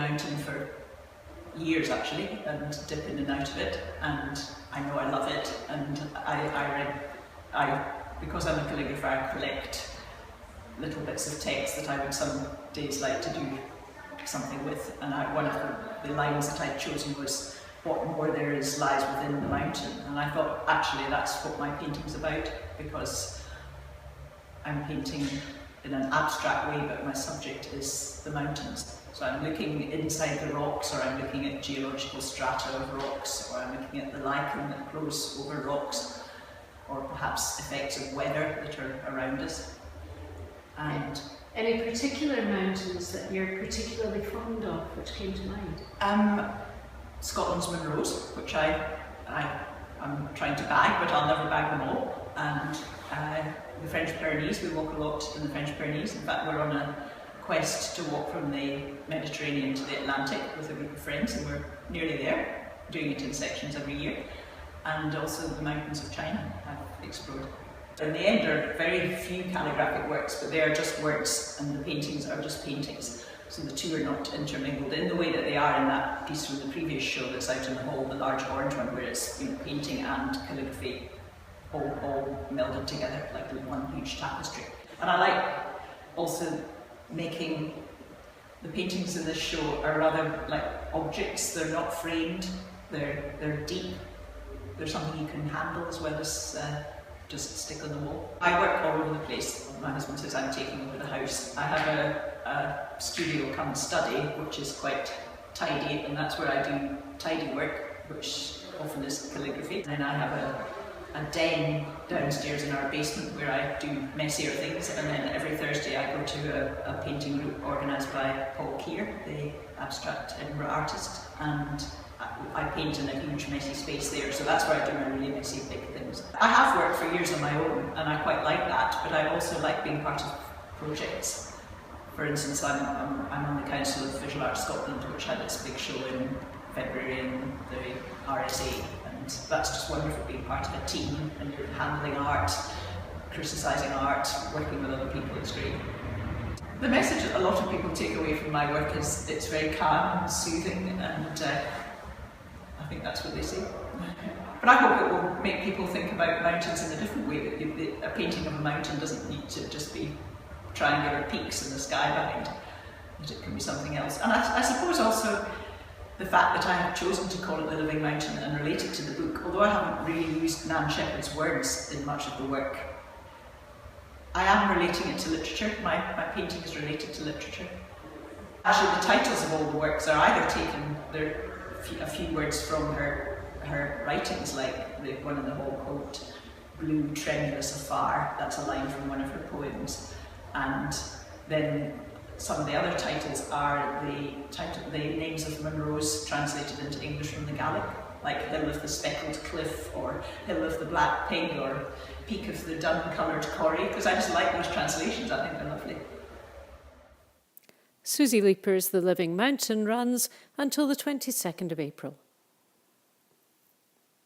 mountain for years actually, and dip in and out of it, and I know I love it, and I because I'm a calligrapher, I collect little bits of text that I would some days like to do something with, and one of the lines that I'd chosen was, "What more there is lies within the mountain," and I thought actually that's what my painting's about, because I'm painting in an abstract way, but my subject is the mountains. So I'm looking inside the rocks, or I'm looking at geological strata of rocks, or I'm looking at the lichen that grows over rocks, or perhaps effects of weather that are around us. And any particular mountains that you're particularly fond of, which came to mind? Scotland's Munros, which I'm trying to bag, but I'll never bag them all. And the French Pyrenees, we walk a lot in the French Pyrenees. In fact, we're on a quest to walk from the Mediterranean to the Atlantic with a group of friends, and we're nearly there, doing it in sections every year. And also the mountains of China I've explored. In the end, there are very few calligraphic works, but they are just words, and the paintings are just paintings. So the two are not intermingled in the way that they are in that piece from the previous show that's out in the hall, the large orange one, where it's painting and calligraphy all melded together like one huge tapestry. And I like also making the paintings in this show are rather like objects. They're not framed, they're deep. They're something you can handle as well as just stick on the wall. I work all over the place. My husband says I'm taking over the house. I have a studio come study, which is quite tidy, and that's where I do tidy work, which often is calligraphy. And then I have a den downstairs in our basement where I do messier things, and then every Thursday I go to a painting group organised by Paul Keir, the abstract Edinburgh artist, and I paint in a huge messy space there, so that's where I do my really messy big things. I have worked for years on my own, and I quite like that, but I also like being part of projects. For instance, I'm on the Council of Visual Arts Scotland, which had its big show in February in the RSA, and that's just wonderful being part of a team and you're handling art, criticising art, working with other people. It's great. The message that a lot of people take away from my work is it's very calm and soothing, and I think that's what they say. But I hope it will make people think about mountains in a different way, that a painting of a mountain doesn't need to just be triangular peaks in the sky behind, that it can be something else. And I suppose also the fact that I have chosen to call it The Living Mountain and relate it to the book, although I haven't really used Nan Shepherd's words in much of the work, I am relating it to literature. My painting is related to literature. Actually, the titles of all the works are either taken, they're a few words from her writings, like the one in the hall quote, "Blue tremulous afar," that's a line from one of her poems. And then some of the other titles are the names of Munros translated into English from the Gaelic, like Hill of the Speckled Cliff, or Hill of the Black Pig, or Peak of the Dun-coloured Corrie, because I just like those translations, I think they're lovely. Susie Leiper's The Living Mountain runs until the 22nd of April.